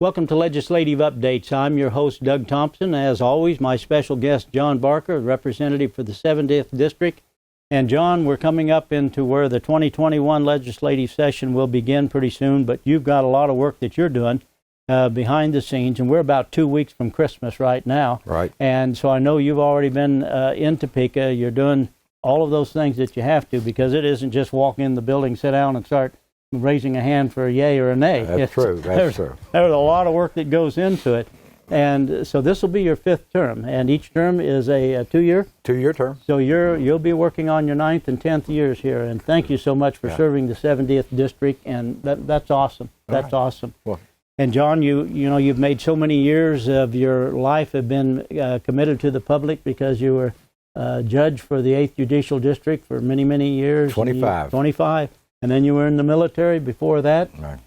Welcome to Legislative Updates. I'm your host, Doug Thompson. As always, my special guest, John Barker, representative for the 70th District. And John, we're coming up into where the 2021 legislative session will begin pretty soon, but you've got a lot of work that you're doing behind the scenes, and we're about 2 weeks from Christmas right now. Right. And so I know you've already been in Topeka. You're doing all of those things that you have to, because it isn't just walk in the building, sit down, and start raising a hand for a yay or a nay. That's true. That's true. There's a lot of work that goes into it. And so this will be your 5th term, and each term is a 2-year? 2-year term. So you'll be working on your 9th and 10th years here, and thank you so much for serving the 70th District, and that's awesome. That's awesome. Well, and John, you've made so many years of your life have been committed to the public, because you were judge for the 8th Judicial District for many, many years. 25. 25. And then you were in the military before that. Right.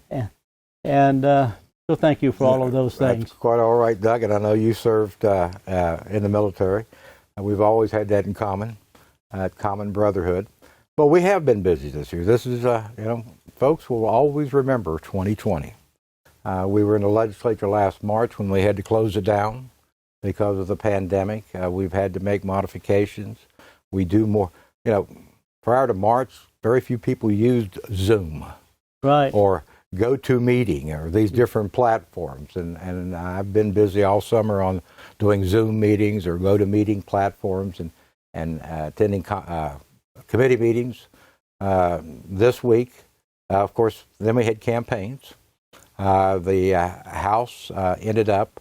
And so thank you for all of those things. That's quite all right, Doug, and I know you served in the military. We've always had that in common, common brotherhood. But we have been busy this year. This is, folks will always remember 2020. We were in the legislature last March when we had to close it down because of the pandemic. We've had to make modifications. We do more, prior to March, very few people used Zoom. Right. Or GoToMeeting, or these different platforms. And I've been busy all summer on doing Zoom meetings or GoToMeeting platforms and attending committee meetings. This week, of course, then we had campaigns. The House ended up,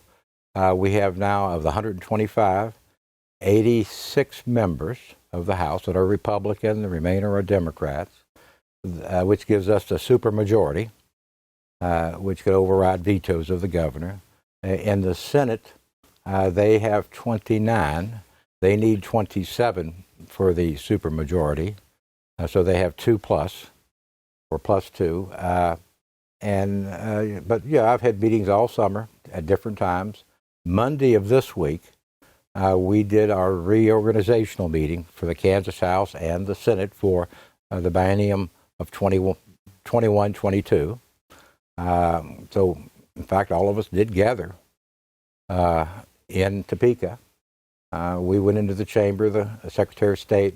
we have now, of the 125, 86 members of the House that are Republican, the remainder are Democrats, which gives us a supermajority, which could override vetoes of the governor. In the Senate, they have 29. They need 27 for the supermajority, so they have 2 plus, or plus 2. But I've had meetings all summer at different times. Monday of this week, we did our reorganizational meeting for the Kansas House and the Senate for the biennium of 21-22. So, in fact, all of us did gather in Topeka. We went into the chamber. The Secretary of State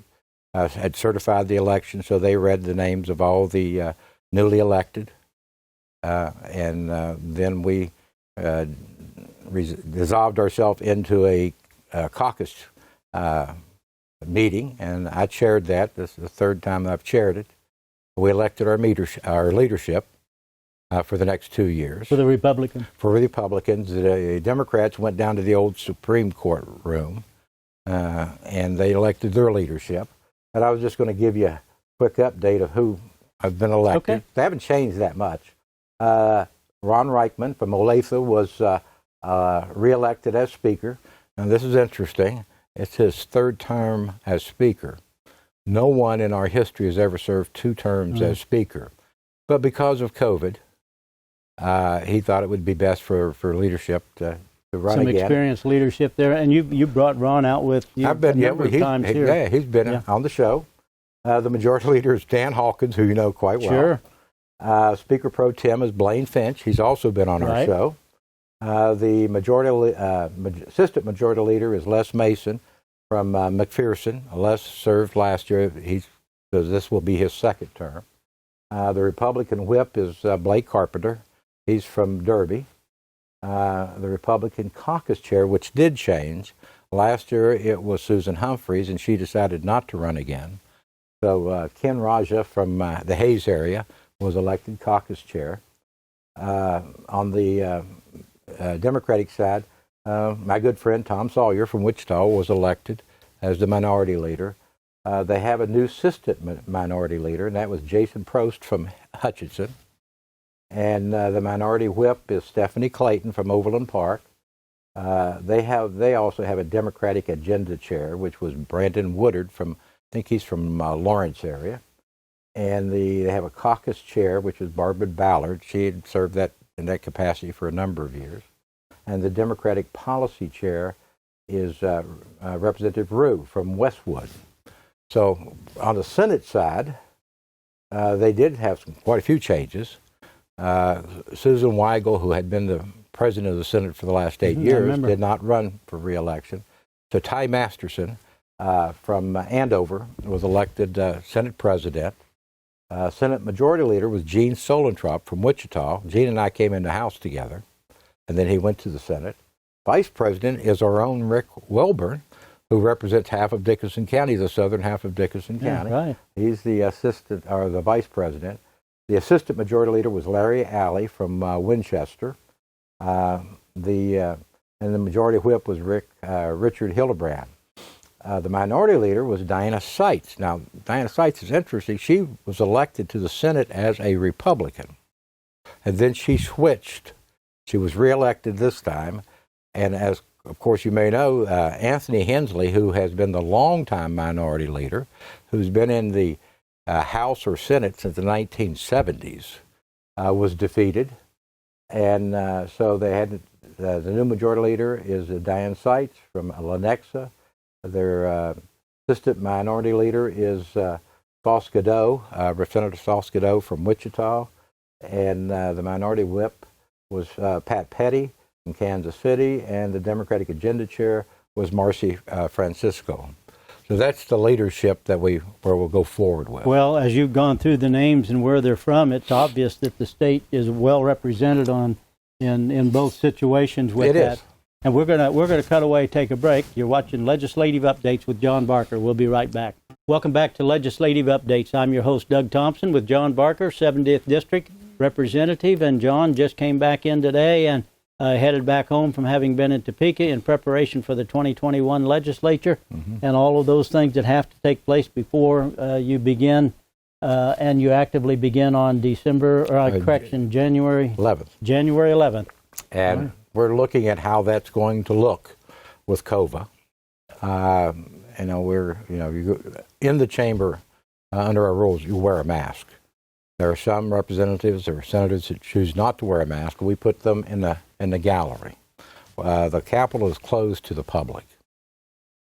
had certified the election, so they read the names of all the newly elected. Then we dissolved ourselves into a caucus meeting, and I chaired that. This is the 3rd time I've chaired it. We elected our leadership for the next 2 years. For the Republicans? For the Republicans. The Democrats went down to the old Supreme Court room, and they elected their leadership. And I was just going to give you a quick update of who have been elected. Okay. They haven't changed that much. Ron Reichman from Olathe was reelected as Speaker. And this is interesting. It's his 3rd term as Speaker. No one in our history has ever served 2 terms as Speaker. But because of COVID, he thought it would be best for leadership to run again. Some experienced leadership there. And you brought Ron out with you I've been, a number of times here. Yeah, he's been on the show. The Majority Leader is Dan Hawkins, who you know quite well. Sure. Speaker Pro Tem is Blaine Finch. He's also been on our show. The Assistant Majority Leader is Les Mason from McPherson. Les served last year. So this will be his 2nd term. The Republican Whip is Blake Carpenter. He's from Derby. The Republican Caucus Chair, which did change. Last year it was Susan Humphreys, and she decided not to run again. So Ken Raja from the Hayes area was elected Caucus Chair. On the Democratic side, my good friend Tom Sawyer from Wichita was elected as the Minority Leader. They have a new Assistant Minority Leader, and that was Jason Prost from Hutchinson. And the Minority Whip is Stephanie Clayton from Overland Park. They also have a Democratic Agenda Chair, which was Brandon Woodard from, I think he's from Lawrence area. And they have a Caucus Chair, which is Barbara Ballard. She had served in that capacity for a number of years. And the Democratic Policy Chair is Representative Rue from Westwood. So on the Senate side, they did have quite a few changes. Susan Weigel, who had been the president of the Senate for the last 8 years, did not run for re-election. So Ty Masterson from Andover was elected Senate president. Senate Majority Leader was Gene Solentrop from Wichita. Gene and I came in the House together, and then he went to the Senate. Vice President is our own Rick Wilburn, who represents half of Dickinson County, the southern half of Dickinson County. Right. He's the assistant, or the vice president. The assistant majority leader was Larry Alley from Winchester. And the majority whip was Richard Hildebrand. The minority leader was Diana Seitz. Now, Diana Seitz is interesting. She was elected to the Senate as a Republican. And then she switched. She was reelected this time. And as, of course, you may know, Anthony Hensley, who has been the longtime minority leader, who's been in the House or Senate since the 1970s, was defeated. And so they had the new majority leader is Diane Seitz from Lenexa. Their assistant minority leader is Sauce-Godot, Representative Sauce-Godot from Wichita. And the minority whip was Pat Petty from Kansas City. And the Democratic Agenda Chair was Marcy Francisco. So that's the leadership that where we'll go forward with. Well, as you've gone through the names and where they're from, it's obvious that the state is well represented in both situations with that. It is. And we're gonna cut away, take a break. You're watching Legislative Updates with John Barker. We'll be right back. Welcome back to Legislative Updates. I'm your host, Doug Thompson, with John Barker, 70th District Representative. And John just came back in today and headed back home from having been in Topeka in preparation for the 2021 legislature and all of those things that have to take place before you begin, and you actively begin on January 11th. January 11th. And we're looking at how that's going to look with COVA. We're in the chamber under our rules. You wear a mask. There are some representatives or senators that choose not to wear a mask. We put them in the gallery. The Capitol is closed to the public.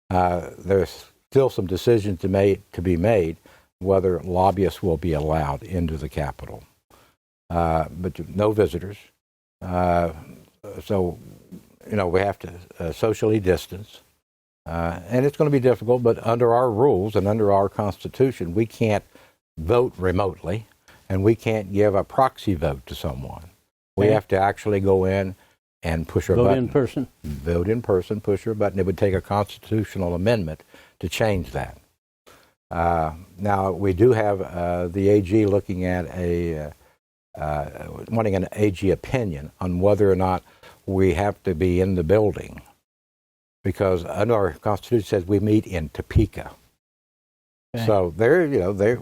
There's still some decisions to be made whether lobbyists will be allowed into the Capitol, but no visitors. So we have to socially distance, and it's going to be difficult. But under our rules and under our Constitution, we can't vote remotely. And we can't give a proxy vote to someone. We have to actually go in and push our button. Vote in person. Vote in person, push our button. It would take a constitutional amendment to change that. Now, we do have the AG looking at wanting an AG opinion on whether or not we have to be in the building. Because under our Constitution says we meet in Topeka. So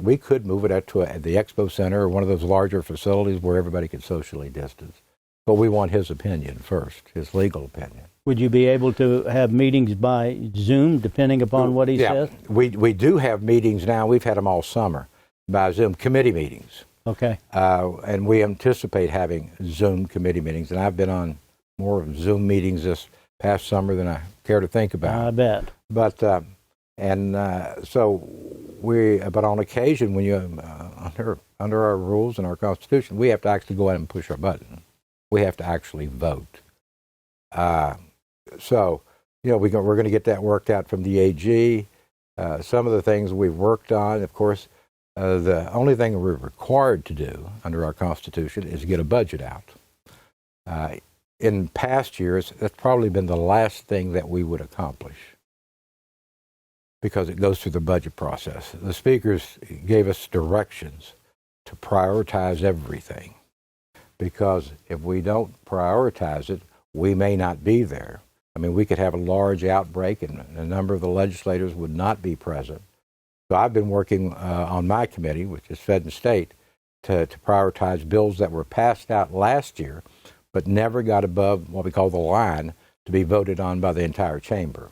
we could move it out to the Expo Center or one of those larger facilities where everybody could socially distance. But we want his opinion first, his legal opinion. Would you be able to have meetings by Zoom, depending upon what he says? We do have meetings now. We've had them all summer by Zoom, committee meetings. Okay. And we anticipate having Zoom committee meetings. And I've been on more Zoom meetings this past summer than I care to think about. I bet. But but on occasion, when you under our rules and our Constitution, we have to actually go out and push our button. We have to actually vote. We're going to get that worked out from the AG. Some of the things we've worked on, of course, the only thing we're required to do under our Constitution is get a budget out. In past years, that's probably been the last thing that we would accomplish, because it goes through the budget process. The speakers gave us directions to prioritize everything, because if we don't prioritize it, we may not be there. I mean, we could have a large outbreak and a number of the legislators would not be present. So I've been working on my committee, which is Fed and State, to prioritize bills that were passed out last year, but never got above what we call the line to be voted on by the entire chamber.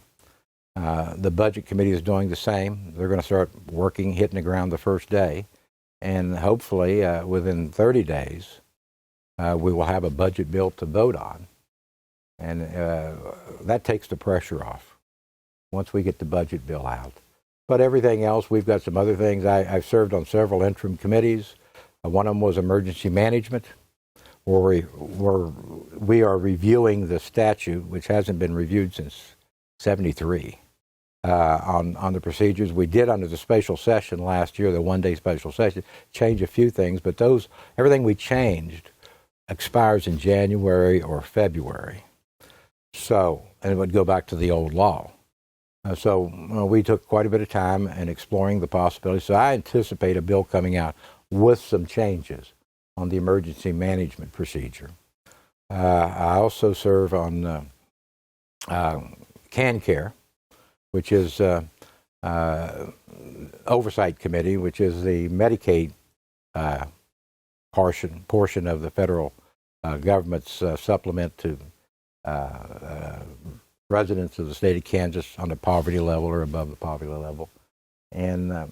The Budget Committee is doing the same. They're going to start working, hitting the ground the first day. And hopefully within 30 days, we will have a budget bill to vote on. And that takes the pressure off once we get the budget bill out. But everything else, we've got some other things. I've served on several interim committees. One of them was emergency management. where we are reviewing the statute, which hasn't been reviewed since '73, on the procedures. We did under the special session last year, the one-day special session, change a few things, but everything we changed expires in January or February. So, and it would go back to the old law. We took quite a bit of time in exploring the possibilities. So I anticipate a bill coming out with some changes on the emergency management procedure. I also serve on CanCare, which is oversight committee, which is the Medicaid portion of the federal government's supplement to residents of the state of Kansas on the poverty level or above the poverty level. And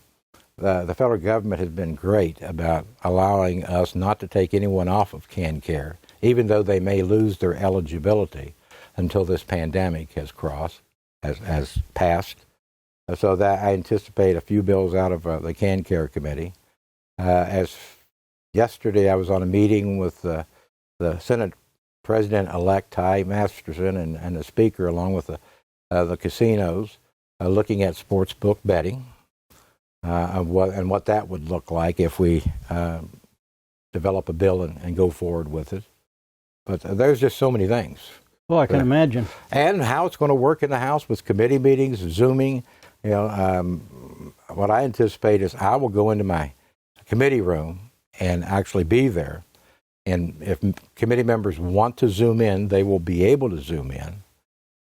the federal government has been great about allowing us not to take anyone off of CanCare, even though they may lose their eligibility until this pandemic has passed. So that I anticipate a few bills out of the CanCare committee. As yesterday, I was on a meeting with the Senate President-elect Ty Masterson and the Speaker, along with the casinos, looking at sports book betting and what that would look like if we develop a bill and go forward with it. But there's just so many things. Well, I can imagine. And how it's going to work in the House with committee meetings, Zooming. What I anticipate is I will go into my committee room and actually be there. And if committee members want to Zoom in, they will be able to Zoom in.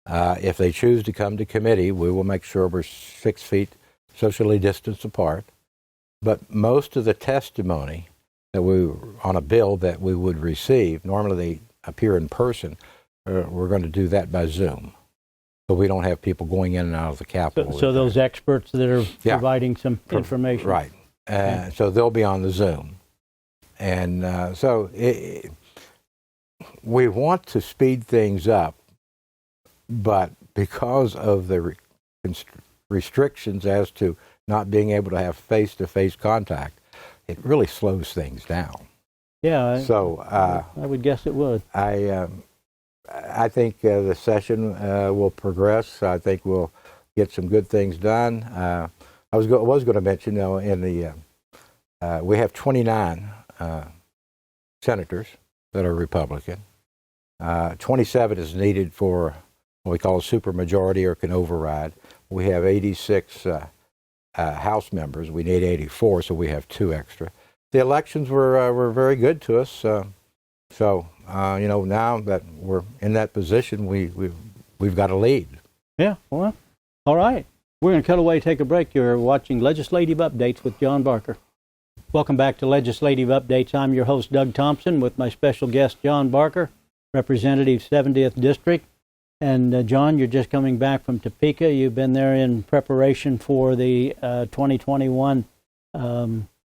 If they choose to come to committee, we will make sure we're 6 feet socially distanced apart. But most of the testimony on a bill that we would receive, normally they appear in person, we're going to do that by Zoom. So we don't have people going in and out of the Capitol. So those experts that are providing some information. Right. So they'll be on the Zoom. And we want to speed things up, but because of the restrictions as to not being able to have face-to-face contact, it really slows things down. Yeah. So I would guess it would. I think the session will progress. I think we'll get some good things done. I was going to mention, we have 29 senators that are Republican. 27 is needed for what we call a supermajority or can override. We have 86 House members. We need 84, so we have 2 extra. The elections were very good to us. Now that we're in that position, we've got a lead. Yeah, well, all right. We're going to cut away, take a break. You're watching Legislative Updates with John Barker. Welcome back to Legislative Updates. I'm your host, Doug Thompson, with my special guest, John Barker, Representative 70th District. And John, you're just coming back from Topeka. You've been there in preparation for the 2021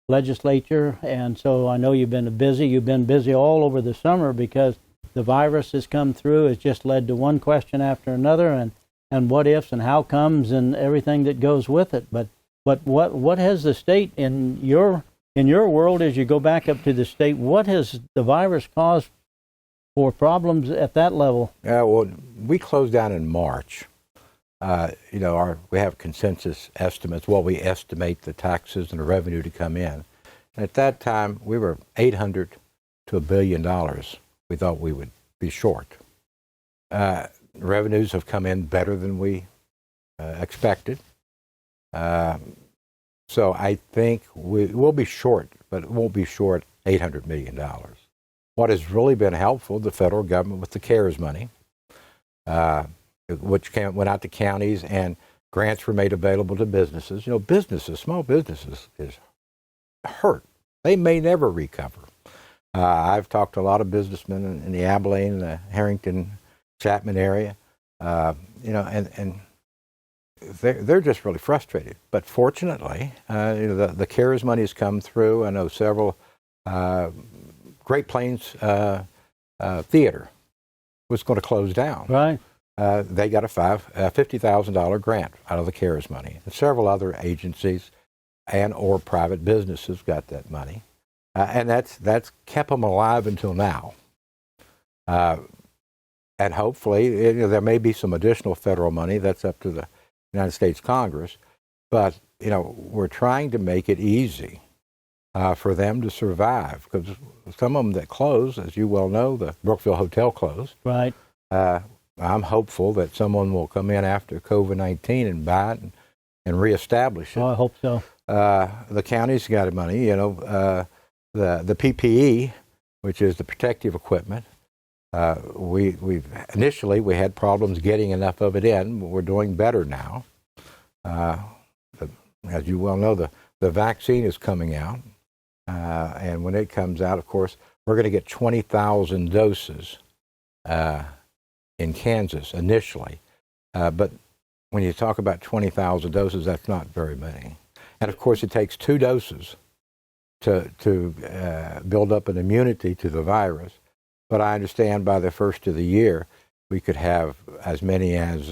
legislature, and so I know you've been busy. You've been busy all over the summer because the virus has come through. It's just led to one question after another, and what ifs and how comes and everything that goes with it. But what has the state in your world, as you go back up to the state, what has the virus caused for problems at that level? Yeah, well, we closed down in March. We have consensus estimates. Well, we estimate the taxes and the revenue to come in. And at that time, we were $800 to $1 billion. We thought we would be short. Revenues have come in better than we expected. So I think we will be short, but it won't be short $800 million. What has really been helpful, the federal government with the CARES money, which went out to counties, and grants were made available to businesses. Small businesses is hurt. They may never recover. I've talked to a lot of businessmen in the Abilene, the Harrington, Chapman area, and they're just really frustrated. But fortunately, the CARES money has come through. I know several. Great Plains Theater was going to close down. Right. They got a $50,000 grant out of the CARES money. And several other agencies and or private businesses got that money. And that's kept them alive until now. And hopefully, there may be some additional federal money. That's up to the United States Congress. But, we're trying to make it easy for them to survive. Because some of them that close, as you well know, the Brookville Hotel closed. Right. I'm hopeful that someone will come in after COVID-19 and buy it and reestablish it. Oh, I hope so. The county's got money, the PPE, which is the protective equipment. We initially had problems getting enough of it in, but we're doing better now. As you well know, the vaccine is coming out, and when it comes out, of course, we're going to get 20,000 doses in Kansas initially. But when you talk about 20,000 doses, that's not very many. And of course, it takes 2 doses to build up an immunity to the virus. But I understand by the first of the year, we could have as many as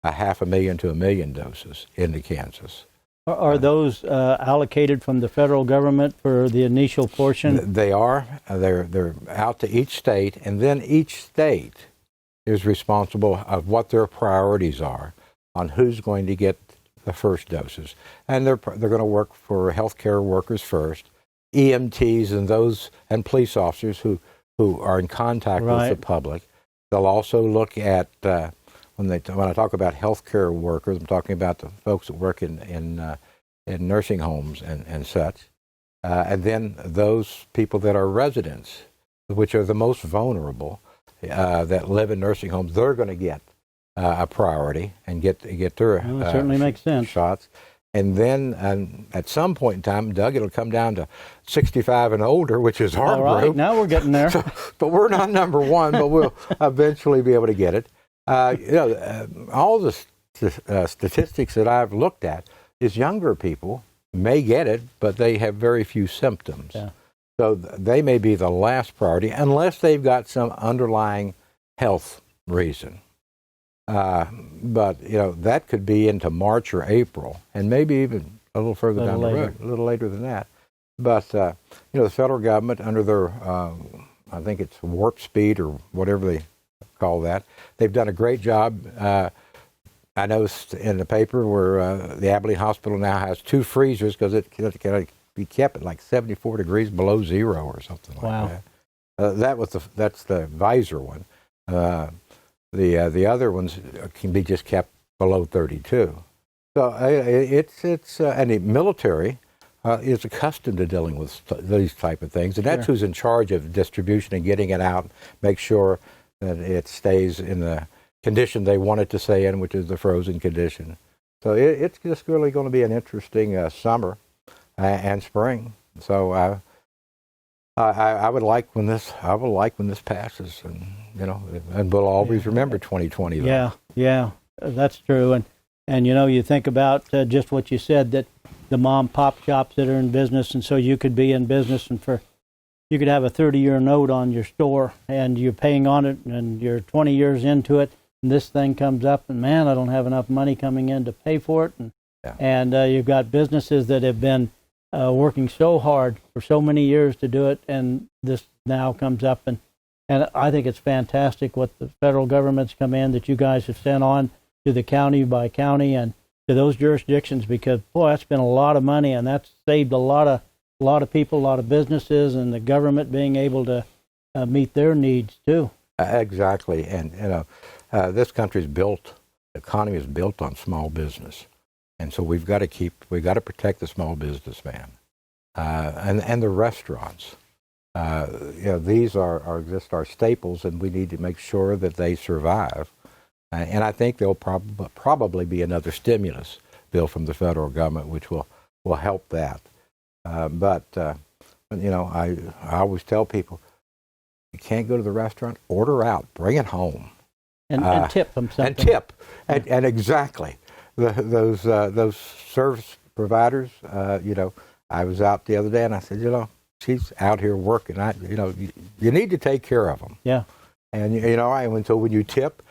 500,000 to 1 million doses into Kansas. Are those allocated from the federal government for the initial portion? They are. They're out to each state, and then each state is responsible of what their priorities are on who's going to get the first doses. And they're going to work for healthcare workers first, EMTs and police officers who are in contact with the public. They'll also look at, when I talk about healthcare workers, I'm talking about the folks that work in nursing homes and such. And then those people that are residents, which are the most vulnerable, that live in nursing homes, they're going to get a priority and get their certainly makes sense. Shots. And then at some point in time, Doug, it'll come down to 65 and older, which is our group. All right, now we're getting there. But we're not number one, but we'll eventually be able to get it. All the statistics that I've looked at is younger people may get it, but they have very few symptoms. Yeah. So they may be the last priority unless they've got some underlying health reason. But that could be into March or April, and maybe even a little further down the road, a little later than that. But the federal government, under their, I think it's warp speed or whatever they call that, they've done a great job. I noticed in the paper where the Abilene Hospital now has 2 freezers because it can be kept at like 74 degrees below zero or something like that. That's the visor one. The other ones can be just kept below 32. So and the military is accustomed to dealing with these type of things, and that's who's in charge of distribution and getting it out, make sure that it stays in the condition they want it to stay in, which is the frozen condition. So it's just really going to be an interesting summer and spring. So I would like when this passes, and we'll always remember 2020. Though. Yeah, that's true. And you think about just what you said, that the mom pop shops that are in business, and so you could be in business and you could have a 30-year note on your store, and you're paying on it, and you're 20 years into it, and this thing comes up, and man, I don't have enough money coming in to pay for it, and you've got businesses that have been working so hard for so many years to do it, and this now comes up, and I think it's fantastic what the federal government's come in, that you guys have sent on to the county by county and to those jurisdictions, because boy, that's been a lot of money, and that's saved a lot of people, a lot of businesses, and the government being able to meet their needs too. Exactly, and this country's economy is built on small business. And so we've got to protect the small businessman, and the restaurants. These are just our staples, and we need to make sure that they survive. And I think there'll probably be another stimulus bill from the federal government, which will help that. But I always tell people, you can't go to the restaurant, order out, bring it home, and tip them something. And tip, and exactly. Those service providers, I was out the other day and I said, she's out here working. You need to take care of them. Yeah. And so when you tip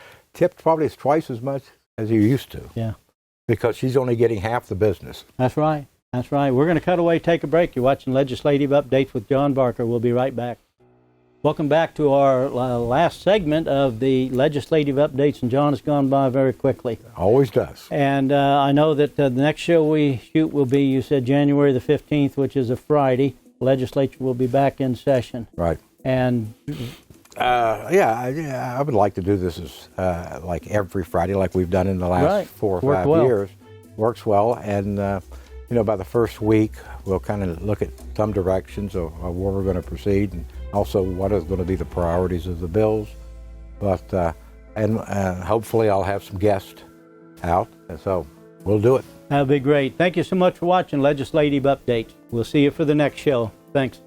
probably is twice as much as you used to. Yeah. Because she's only getting half the business. That's right. We're going to cut away, take a break. You're watching Legislative Updates with John Barker. We'll be right back. Welcome back to our last segment of the legislative updates, and John, has gone by very quickly. Always does. And I know that the next show we shoot will be, you said, January the 15th, which is a Friday. The legislature will be back in session. Right. And I would like to do this as like every Friday, like we've done in the last 4 or 5 years. Works well, and by the first week, we'll kind of look at some directions of where we're going to proceed, and also what is going to be the priorities of the bills. But and hopefully I'll have some guests out, and so we'll do it. That'll be great. Thank you so much for watching Legislative Updates. We'll see you for the next show. Thanks.